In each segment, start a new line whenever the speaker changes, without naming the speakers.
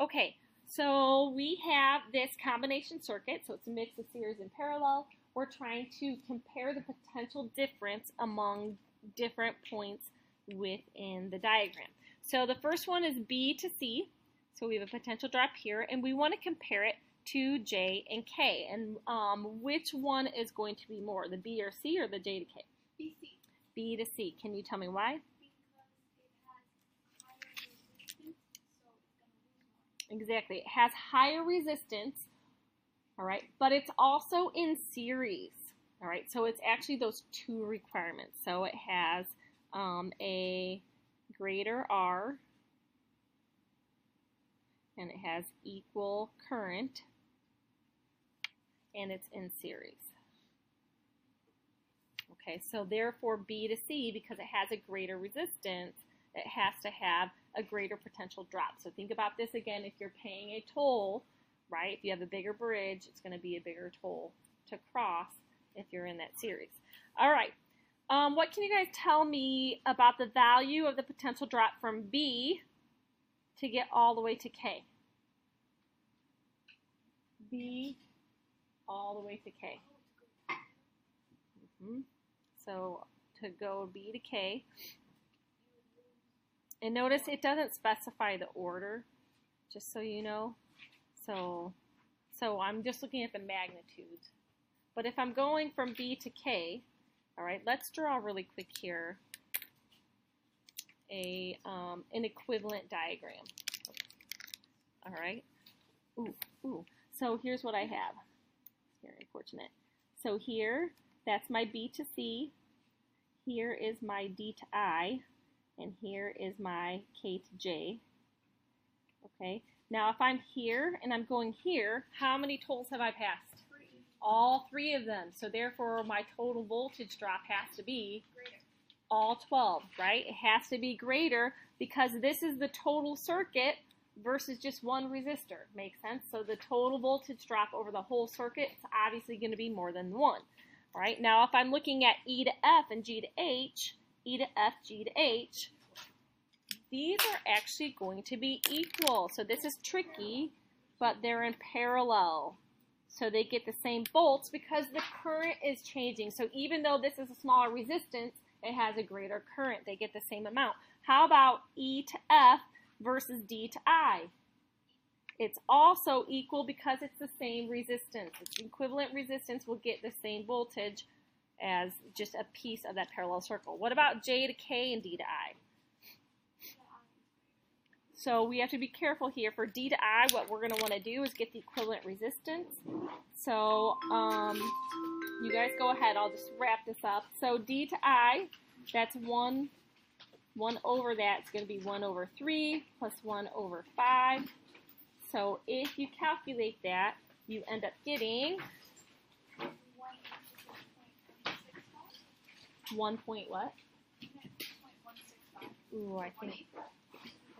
Okay, so we have this combination circuit, so it's a mix of series and parallel. We're trying to compare the potential difference among different points within the diagram. So the first one is B to C, so we have a potential drop here, and we want to compare it to J and K. And which one is going to be more, the B or C or the J to K?
BC.
B to C. Can you tell me why? Exactly. It has higher resistance, all right, but it's also in series, all right, so it's actually those two requirements. So it has a greater R, and it has equal current, and it's in series. Okay, so therefore B to C, because it has a greater resistance, it has to have a greater potential drop. So think about this again. If you're paying a toll, right, if you have a bigger bridge, it's going to be a bigger toll to cross if you're in that series. All right, what can you guys tell me about the value of the potential drop from B to get all the way to K? B all the way to K. So to go B to K, and notice it doesn't specify the order, just so you know. So I'm just looking at the magnitudes. But if I'm going from B to K, all right, let's draw really quick here an equivalent diagram. All right. Ooh. So here's what I have. Very unfortunate. So here, that's my B to C. Here is my D to I. And here is my K to J. Okay, now if I'm here and I'm going here, how many tolls have I passed?
3.
All 3 of them. So therefore my total voltage drop has to be
Greater.
All 12, right? It has to be greater because this is the total circuit versus just one resistor. Makes sense? So the total voltage drop over the whole circuit is obviously going to be more than 1. All right, now if I'm looking at E to F and G to H, E to F, G to H, these are actually going to be equal. So this is tricky, but they're in parallel. So they get the same volts because the current is changing. So even though this is a smaller resistance, it has a greater current. They get the same amount. How about E to F versus D to I? It's also equal because it's the same resistance. It's equivalent resistance will get the same voltage as just a piece of that parallel circle. What about J to K and D to I? So we have to be careful here. For D to I, what we're going to want to do is get the equivalent resistance. So you guys go ahead. I'll just wrap this up. So D to I, that's 1 over that. It's going to be 1 over 3 plus 1 over 5. So if you calculate that, you end up getting 1 point what? Ooh, I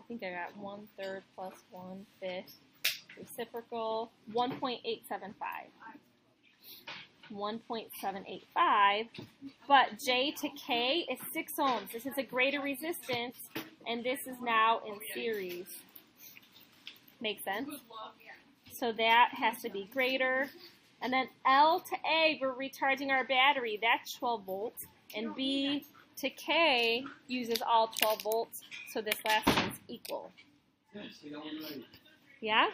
think I got 1/3 plus 1/5 reciprocal, 1.875. 1.785, but J to K is 6 ohms. This is a greater resistance, and this is now in series. Make sense? So that has to be greater. And then L to A, we're recharging our battery. That's 12 volts. And B to K uses all 12 volts. So this last one's equal. Yeah?